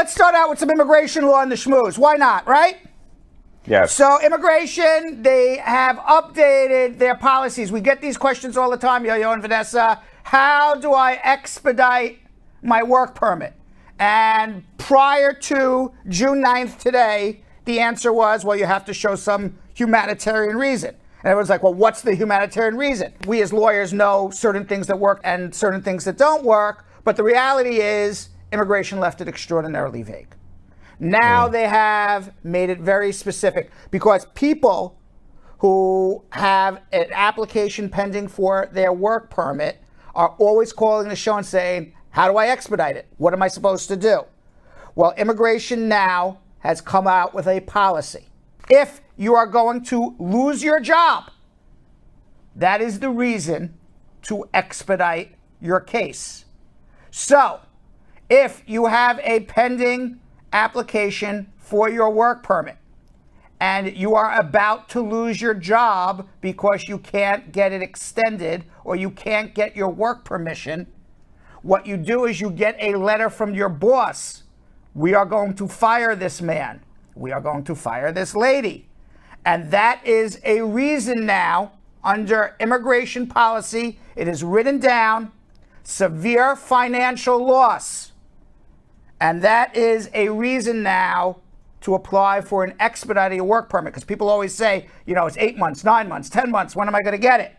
let's start out with some immigration law in the schmooze. Why not, right? Yes. So immigration, they have updated their policies. We get these questions all the time, Yo-Yo and Vanessa. How do I expedite my work permit? And prior to June 9th today, the answer was, well, you have to show some humanitarian reason. And everyone's like, well, what's the humanitarian reason? We as lawyers know certain things that work and certain things that don't work. But the reality is immigration left it extraordinarily vague. Now they have made it very specific because people who have an application pending for their work permit are always calling the show and saying, how do I expedite it? What am I supposed to do? Well, immigration now has come out with a policy. If you are going to lose your job, that is the reason to expedite your case. So, if you have a pending application for your work permit and you are about to lose your job because you can't get it extended or you can't get your work permission, what you do is you get a letter from your boss. We are going to fire this man. We are going to fire this lady. And that is a reason now, under immigration policy, it is written down, severe financial loss. And that is a reason now to apply for an expedited work permit. Because people always say, you know, it's 8 months, 9 months, 10 months. When am I going to get it?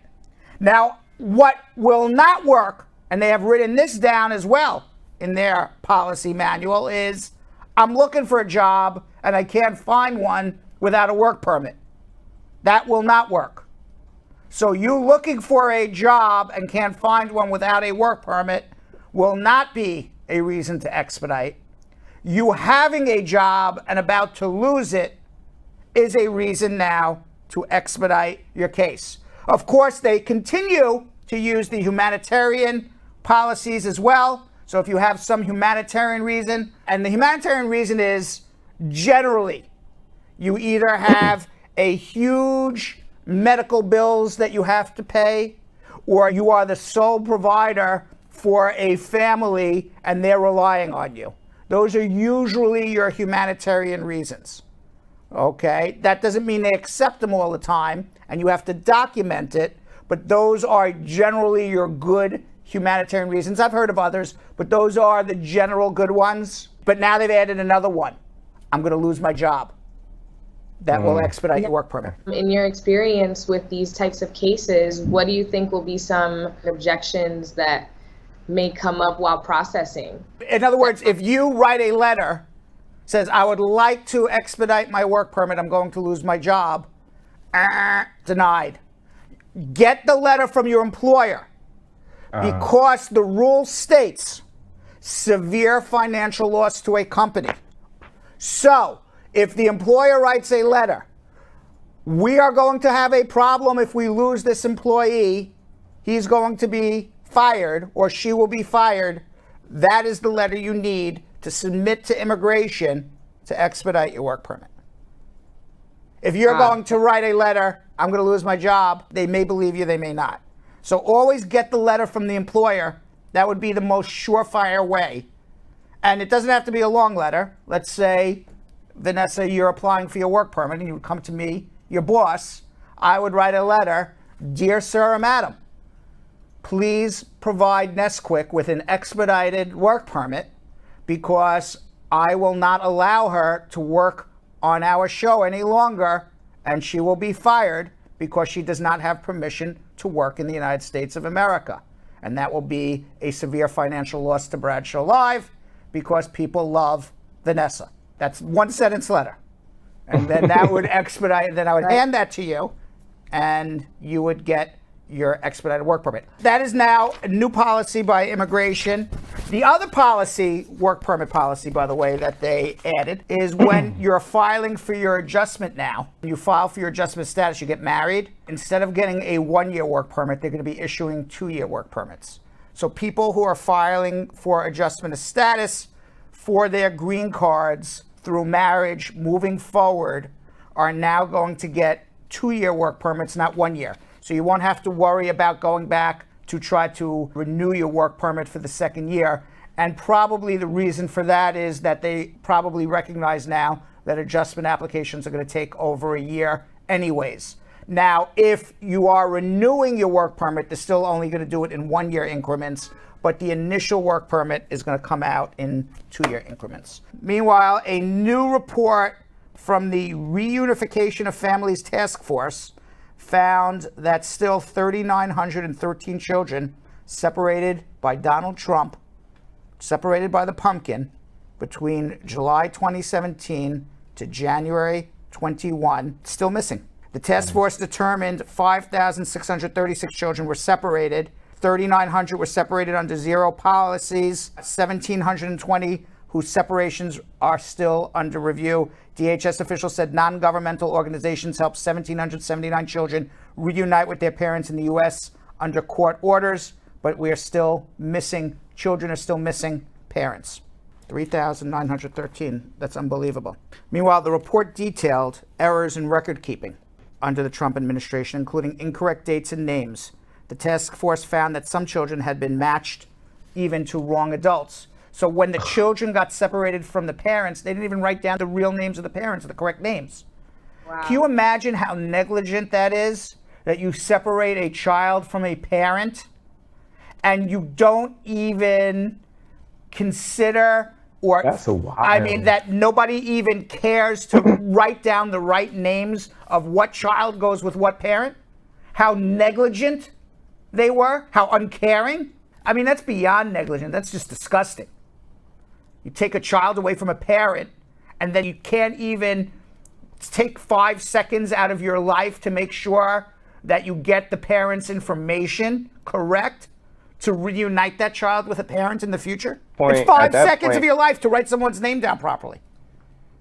Now, what will not work, and they have written this down as well in their policy manual, is I'm looking for a job and I can't find one without a work permit. That will not work. So you looking for a job and can't find one without a work permit will not be a reason to expedite. You having a job and about to lose it is a reason now to expedite your case. Of course, they continue to use the humanitarian policies as well. So if you have some humanitarian reason, and the humanitarian reason is generally you either have a huge medical bills that you have to pay, or you are the sole provider for a family and they're relying on you. Those are usually your humanitarian reasons. Okay? That doesn't mean they accept them all the time and you have to document it, but those are generally your good humanitarian reasons. I've heard of others, but those are the general good ones. But now they've added another one. I'm going to lose my job. That will expedite your work permit. In your experience with these types of cases, what do you think will be some objections that may come up while processing? In other words, if you write a letter, says, I would like to expedite my work permit, I'm going to lose my job, denied. Get the letter from your employer because the rule states severe financial loss to a company. So, if the employer writes a letter, we are going to have a problem if we lose this employee, he's going to be fired or she will be fired, that is the letter you need to submit to immigration to expedite your work permit. If you're going to write a letter, I'm going to lose my job, they may believe you, they may not. So always get the letter from the employer. That would be the most surefire way. And it doesn't have to be a long letter. Let's say, Vanessa, you're applying for your work permit and you would come to me, your boss. I would write a letter, Dear Sir or Madam, please provide Nesquik with an expedited work permit because I will not allow her to work on our show any longer and she will be fired because she does not have permission to work in the United States of America. And that will be a severe financial loss to Bradshaw Live because people love Vanessa. That's one sentence letter. And then that would expedite, then I would hand that to you and you would get your expedited work permit. That is now a new policy by immigration. The other policy, work permit policy, by the way, that they added is when you're filing for your adjustment now, you file for your adjustment status, you get married, instead of getting a 1-year work permit, they're going to be issuing 2-year work permits. So people who are filing for adjustment of status for their green cards through marriage moving forward are now going to get 2-year work permits, not 1 year. So you won't have to worry about going back to try to renew your work permit for the second year. And probably the reason for that is that they probably recognize now that adjustment applications are going to take over a year anyways. Now, if you are renewing your work permit, they're still only going to do it in 1 year increments, but the initial work permit is going to come out in 2 year increments. Meanwhile, a new report from the Reunification of Families Task Force found that still 3,913 children separated by Donald Trump, separated by the pumpkin, between July 2017 to January 21, still missing. The task force determined 5,636 children were separated, 3,900 were separated under zero policies, 1,720 whose separations are still under review. DHS officials said non-governmental organizations helped 1,779 children reunite with their parents in the U.S. under court orders, but we are still missing, children are still missing parents. 3,913, that's unbelievable. Meanwhile, the report detailed errors in record keeping under the Trump administration, including incorrect dates and names. The task force found that some children had been matched even to wrong adults. So when the children got separated from the parents, they didn't even write down the real names of the parents, the correct names. Wow. Can you imagine how negligent that is? That you separate a child from a parent and you don't even consider, or That's so wild. I mean, that nobody even cares to write down the right names of what child goes with what parent? How negligent they were? How uncaring? I mean, that's beyond negligent. That's just disgusting. You take a child away from a parent, and then you can't even take 5 seconds out of your life to make sure that you get the parent's information correct to reunite that child with a parent in the future. It's 5 seconds of your life to write someone's name down properly.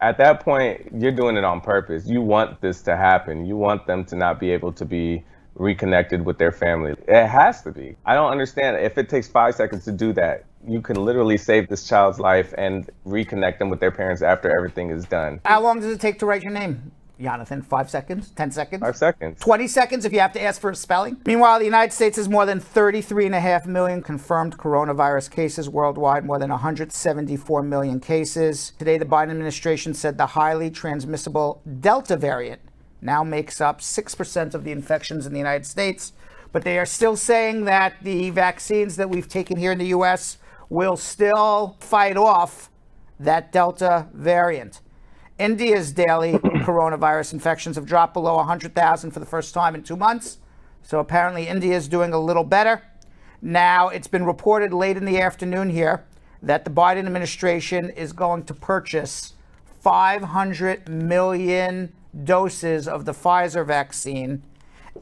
At that point, you're doing it on purpose. You want this to happen. You want them to not be able to be reconnected with their family. It has to be. I don't understand. If it takes 5 seconds to do that, you can literally save this child's life and reconnect them with their parents after everything is done. How long does it take to write your name, Jonathan? 5 seconds? 10 seconds? 5 seconds. 20 seconds if you have to ask for a spelling? Meanwhile, the United States has more than 33.5 million confirmed coronavirus cases worldwide, more than 174 million cases. Today, the Biden administration said the highly transmissible Delta variant now makes up 6% of the infections in the United States. But they are still saying that the vaccines that we've taken here in the U.S. will still fight off that Delta variant. India's daily coronavirus infections have dropped below 100,000 for the first time in 2 months. So apparently India is doing a little better. Now, it's been reported late in the afternoon here that the Biden administration is going to purchase 500 million doses of the Pfizer vaccine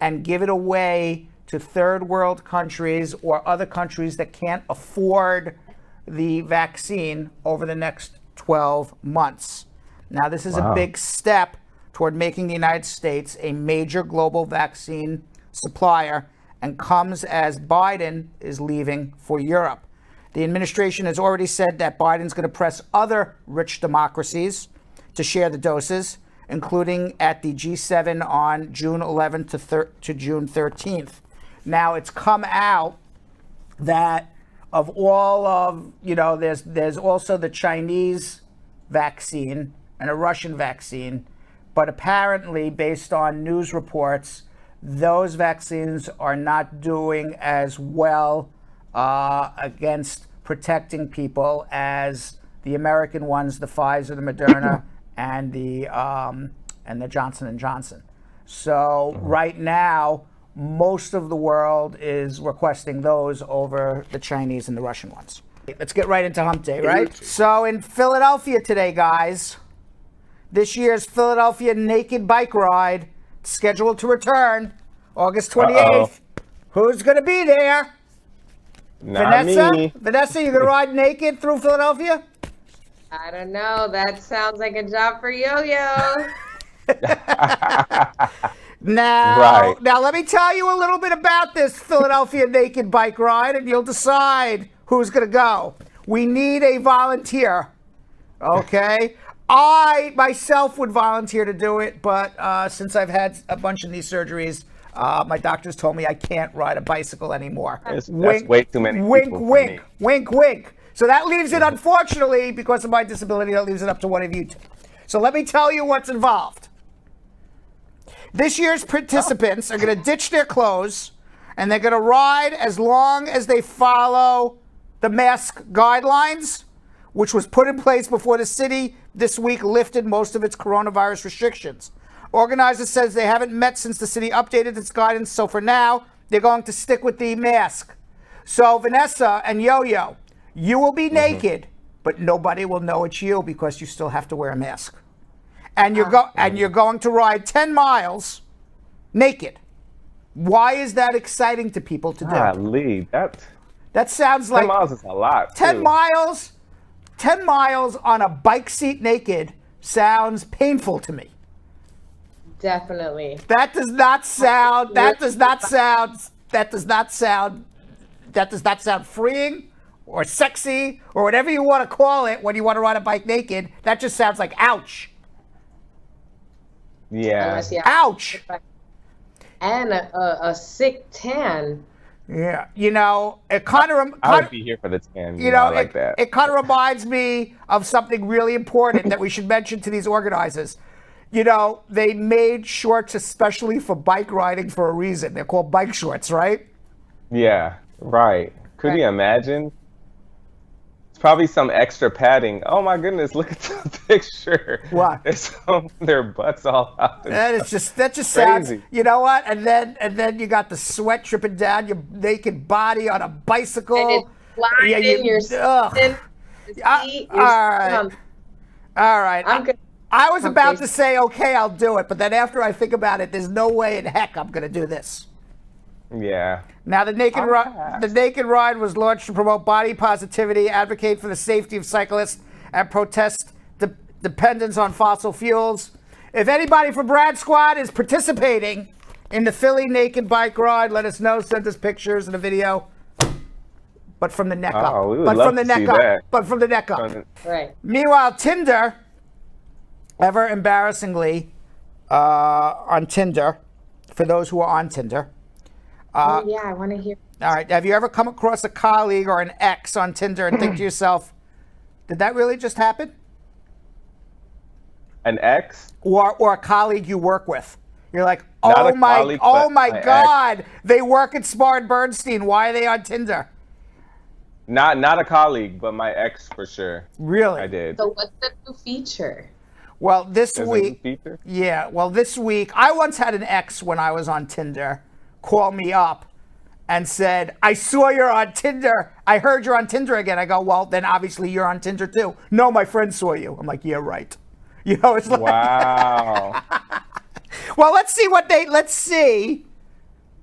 and give it away to third world countries or other countries that can't afford the vaccine over the next 12 months. Now, this is a big step toward making the United States a major global vaccine supplier, and comes as Biden is leaving for Europe. The administration has already said that Biden's going to press other rich democracies to share the doses, including at the G7 on June 11th to June 13th. Now, it's come out that of all of, there's also the Chinese vaccine and a Russian vaccine, but apparently, based on news reports, those vaccines are not doing as well against protecting people as the American ones, the Pfizer, the Moderna, and the Johnson & Johnson. So right now, most of the world is requesting those over the Chinese and the Russian ones. Let's get right into hump day, right? So in Philadelphia today, guys, this year's Philadelphia Naked Bike Ride, scheduled to return August 28th. Who's going to be there? Not Vanessa? me. Vanessa, you going to ride naked through Philadelphia? I don't know. That sounds like a job for Yo-Yo. Now, let me tell you a little bit about this Philadelphia Naked Bike Ride, and you'll decide who's going to go. We need a volunteer, okay? I myself would volunteer to do it, but since I've had a bunch of knee surgeries, my doctors told me I can't ride a bicycle anymore. That's way too many Wink, people for wink, me. wink, wink. So that leaves it, unfortunately, because of my disability, that leaves it up to one of you two. So let me tell you what's involved. This year's participants are going to ditch their clothes, and they're going to ride as long as they follow the mask guidelines, which was put in place before the city this week lifted most of its coronavirus restrictions. Organizers says they haven't met since the city updated its guidance, so for now, they're going to stick with the mask. So Vanessa and Yo-Yo, you will be naked, but nobody will know it's you because you still have to wear a mask. And you're going to ride 10 miles naked. Why is that exciting to people to do? Golly, That sounds like 10 miles is a lot. 10 too. miles. 10 miles on a bike seat naked sounds painful to me. Definitely. That does not sound freeing or sexy or whatever you want to call it when you want to ride a bike naked. That just sounds like ouch. Yeah. Ouch. And a sick tan. Yeah. You know, it kind of I would be here for the 10. you know, I like that. It kind of reminds me of something really important that we should mention to these organizers. You know, they made shorts especially for bike riding for a reason. They're called bike shorts, right? Yeah, right. Could you imagine? It's probably some extra padding. Oh my goodness, look at the picture. What? It's their butts all out. That just sounds, Crazy. you know what? And then you got the sweat dripping down your naked body on a bicycle. And it's blinding your skin. All right. I'm good. I was about to say, okay, I'll do it. But then after I think about it, there's no way in heck I'm going to do this. Yeah. Now, the Naked Ride was launched to promote body positivity, advocate for the safety of cyclists, and protest dependence on fossil fuels. If anybody from Brad Squad is participating in the Philly Naked Bike Ride, let us know. Send us pictures and a video. But from the neck up. We would love to see that. But from the neck up. Right. Meanwhile, Tinder, ever embarrassingly, on Tinder, for those who are on Tinder. I want to hear. All right. Have you ever come across a colleague or an ex on Tinder and think to yourself, did that really just happen? An ex? Or a colleague you work with. You're like, Not oh a colleague, but my my God, they work at Smart Bernstein. Why are they on Tinder? Not a colleague, but my ex for sure. Really? I did. So what's the new feature? Well, this There's a week, new feature? yeah. Well, this week, I once had an ex when I was on Tinder call me up and said, I saw you're on Tinder. I heard you're on Tinder again. I go, well, then obviously you're on Tinder too. No, my friend saw you. I'm like, yeah, right. You know, it's like, Wow. well, let's see.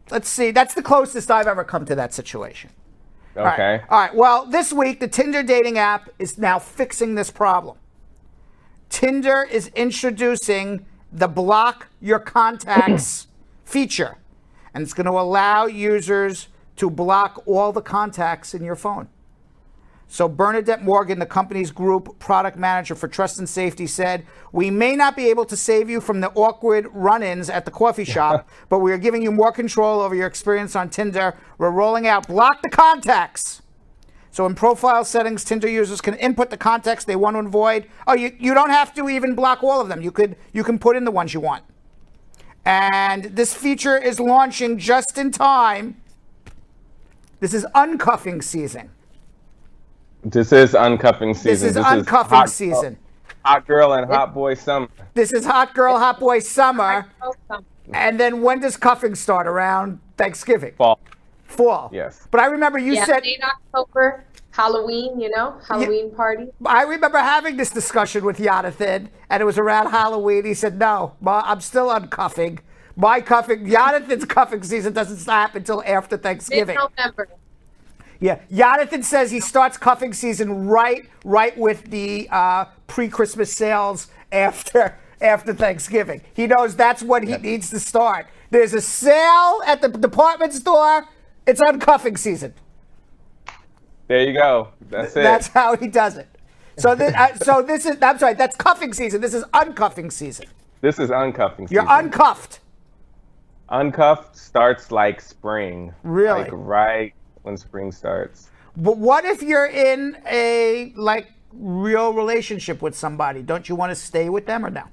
That's the closest I've ever come to that situation. Okay. All right. Well, this week, the Tinder dating app is now fixing this problem. Tinder is introducing the block your contacts feature, and it's going to allow users to block all the contacts in your phone. So Bernadette Morgan, the company's group product manager for trust and safety, said, we may not be able to save you from the awkward run-ins at the coffee shop, but we are giving you more control over your experience on Tinder. We're rolling out block the contacts. So in profile settings, Tinder users can input the contacts they want to avoid. Oh, you don't have to even block all of them. You can put in the ones you want. And this feature is launching just in time. This is uncuffing season. This is uncuffing season. This is uncuffing season. Hot girl and hot boy summer. This is hot girl, hot boy summer. And then when does cuffing start? Around Thanksgiving? Fall. Yes. But I remember you said late October, Halloween, Halloween party. I remember having this discussion with Jonathan, and it was around Halloween. He said, no, I'm still uncuffing. Jonathan's cuffing season doesn't stop until after Thanksgiving. Mid-November. Yeah, Jonathan says he starts cuffing season right with the pre-Christmas sales after Thanksgiving. He knows that's when he needs to start. There's a sale at the department store. It's uncuffing season. There you go. That's it. That's how he does it. So this is. I'm sorry. That's cuffing season. This is uncuffing season. This is uncuffing season. You're uncuffed. Uncuffed starts like spring. Really? Like right when spring starts. But what if you're in a real relationship with somebody? Don't you want to stay with them or no?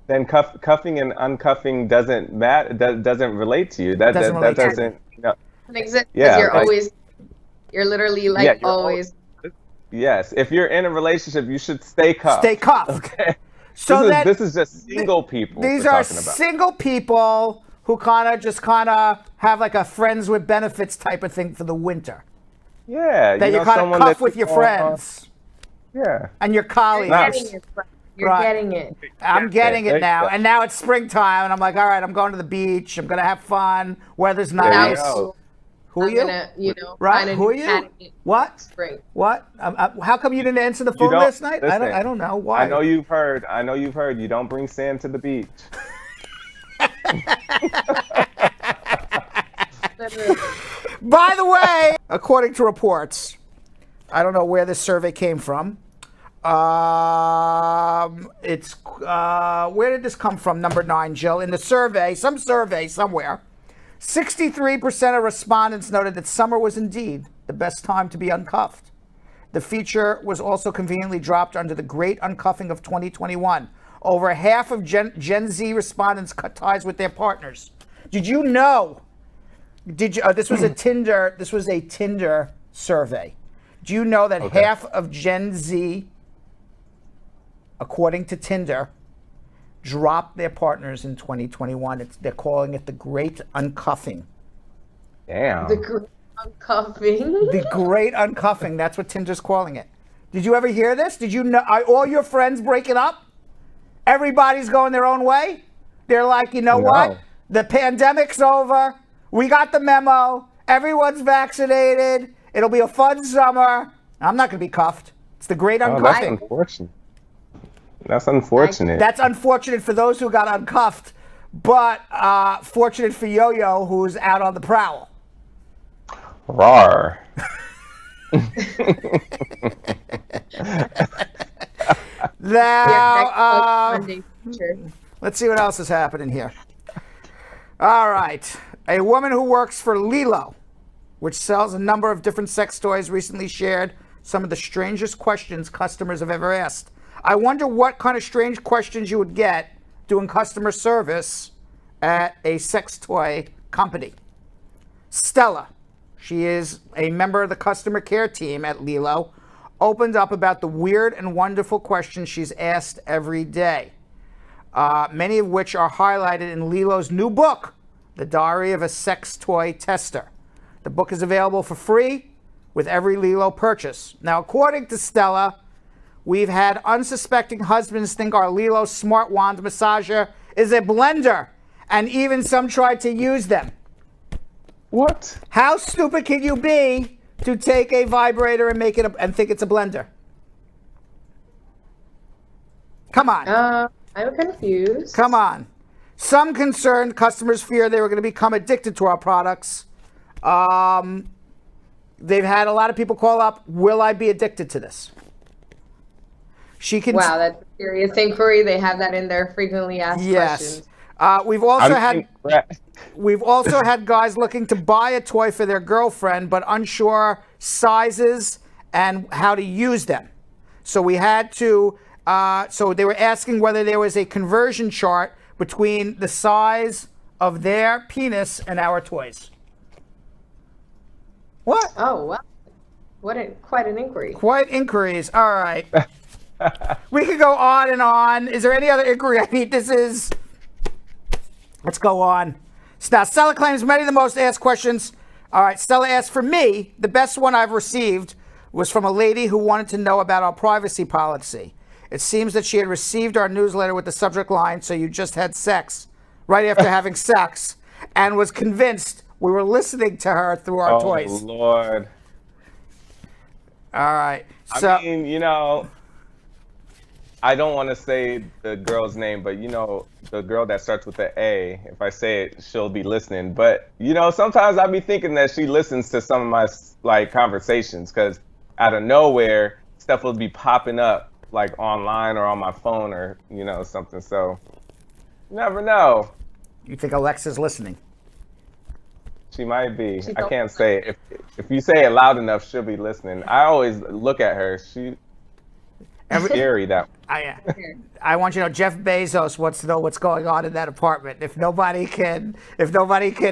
Then cuffing and uncuffing doesn't matter. Doesn't relate to you. That doesn't. No. Makes sense Yeah, because you're literally you're always. Yes, if you're in a relationship, you should stay cuffed. Stay cuffed. Okay. So this is just single people. These we're are talking about. single people who kind of have like a friends with benefits type of thing for the winter. Yeah, That you kind of cuff with your friends. Yeah. And your colleagues. You're getting it. I'm getting it now. Yeah. And now it's springtime, and I'm like, all right, I'm going to the beach. I'm going to have fun. Weather's nice. Who are you? Right? Who are you? What? Spring. What? How come you didn't answer the phone last night? Listen, I don't know. Why? I know you've heard. You don't bring sand to the beach. By the way, according to reports, I don't know where this survey came from. It's where did this come from? Number 9, Jill. In the survey, some survey somewhere, 63% of respondents noted that summer was indeed the best time to be uncuffed. The feature was also conveniently dropped under the Great Uncuffing of 2021. Over half of Gen Z respondents cut ties with their partners. Did you know? This was a Tinder. This was a Tinder survey. Do you know that half of Gen Z, according to Tinder, dropped their partners in 2021? They're calling it the Great Uncuffing. Damn. The Great Uncuffing. The Great Uncuffing. That's what Tinder's calling it. Did you ever hear this? Did you know? Are all your friends breaking up? Everybody's going their own way? They're like, you know what? The pandemic's over. We got the memo. Everyone's vaccinated. It'll be a fun summer. I'm not going to be cuffed. It's the Great Uncuffing. That's unfortunate. That's unfortunate. That's unfortunate for those who got uncuffed, but fortunate for Yo-Yo, who's out on the prowl. Rawr. Now, let's see what else is happening here. All right. A woman who works for LELO, which sells a number of different sex toys, recently shared some of the strangest questions customers have ever asked. I wonder what kind of strange questions you would get doing customer service at a sex toy company. Stella, she is a member of the customer care team at LELO, opened up about the weird and wonderful questions she's asked every day, many of which are highlighted in LELO's new book, The Diary of a Sex Toy Tester. The book is available for free with every LELO purchase. Now, according to Stella, we've had unsuspecting husbands think our LELO Smart Wand massager is a blender, and even some tried to use them. What? How stupid can you be to take a vibrator and make it and think it's a blender? Come on. I'm confused. Come on. Some concerned customers fear they were going to become addicted to our products. They've had a lot of people call up, will I be addicted to this? Wow, that's a serious inquiry. They have that in their frequently asked questions. We've also had guys looking to buy a toy for their girlfriend, but unsure sizes and how to use them. So we had to, so they were asking whether there was a conversion chart between the size of their penis and our toys. What? Oh, wow. Quite an inquiry. Quite inquiries. All right. We could go on and on. Is there any other inquiry? I mean, let's go on. Now, Stella claims many of the most asked questions. All right, Stella asked, for me, the best one I've received was from a lady who wanted to know about our privacy policy. It seems that she had received our newsletter with the subject line, so you just had sex, right after having sex, and was convinced we were listening to her through our toys. Oh, Lord. All right. So, I mean, I don't want to say the girl's name, but the girl that starts with the A, if I say it, she'll be listening. But, sometimes I be thinking that she listens to some of my conversations, because out of nowhere, stuff will be popping up online or on my phone or, something. So you never know. You think Alexa's listening? She might be. I can't say. If you say it loud enough, she'll be listening. I always look at her. She's scary. That I want you to know Jeff Bezos wants to know what's going on in that apartment. If nobody can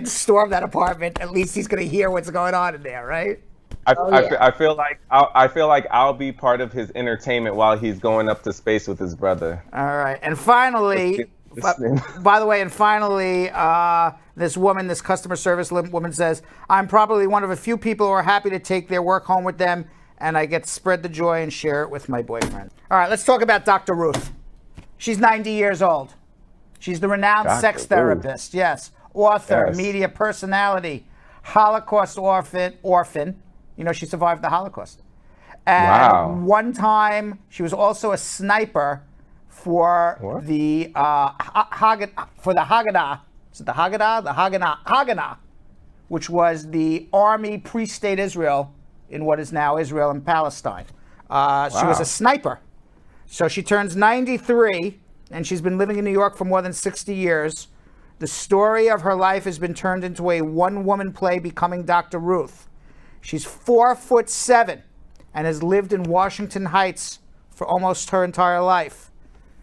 storm that apartment, at least he's going to hear what's going on in there, right? I feel like I'll be part of his entertainment while he's going up to space with his brother. All right, and finally, by the way, this customer service woman says, "I'm probably one of a few people who are happy to take their work home with them, and I get to spread the joy and share it with my boyfriend." All right, let's talk about Dr. Ruth. She's 90 years old. She's the renowned sex therapist, yes, author, media personality, Holocaust orphan. You know, she survived the Holocaust. And one time, she was also a sniper for the Haganah. Is it the Haganah? The Haganah, which was the army pre-state Israel in what is now Israel and Palestine. She was a sniper. So she turns 93, and she's been living in New York for more than 60 years. The story of her life has been turned into a one-woman play, Becoming Dr. Ruth. She's 4'7" and has lived in Washington Heights for almost her entire life.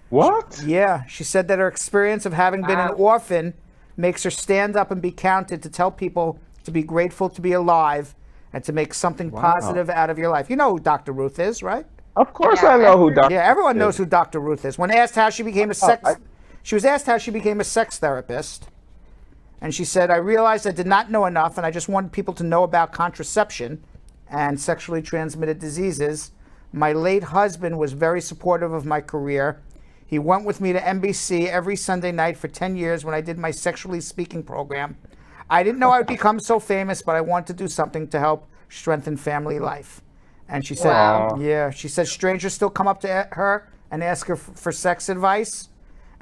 What? Yeah, she said that her experience of having been an orphan makes her stand up and be counted to tell people to be grateful to be alive and to make something positive out of your life. You know who Dr. Ruth is, right? Of course I know who Dr. Yeah, everyone knows who Dr. Ruth is. When asked how she became she was asked how she became a sex therapist. And she said, "I realized I did not know enough, and I just wanted people to know about contraception and sexually transmitted diseases. My late husband was very supportive of my career. He went with me to NBC every Sunday night for 10 years when I did my Sexually Speaking program. I didn't know I would become so famous, but I wanted to do something to help strengthen family life." And she said, she said strangers still come up to her and ask her for sex advice.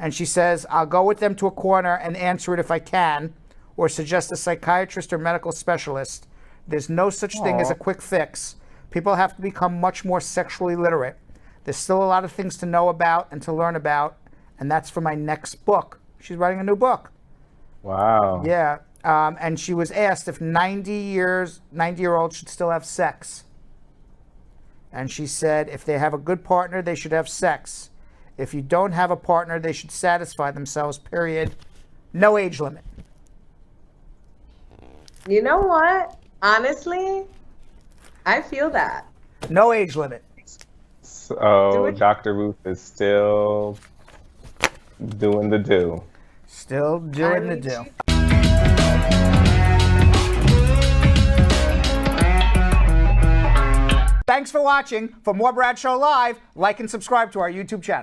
And she says, "I'll go with them to a corner and answer it if I can, or suggest a psychiatrist or medical specialist. There's no such thing as a quick fix. People have to become much more sexually literate. There's still a lot of things to know about and to learn about, and that's for my next book." She's writing a new book. Wow. Yeah, and she was asked if 90-year-olds should still have sex. And she said, if they have a good partner, they should have sex. If you don't have a partner, they should satisfy themselves, period. No age limit. You know what? Honestly, I feel that. No age limit. So Dr. Ruth is still doing the do. Still doing the do. Thanks for watching. For more Bradshaw Live, like and subscribe to our YouTube channel.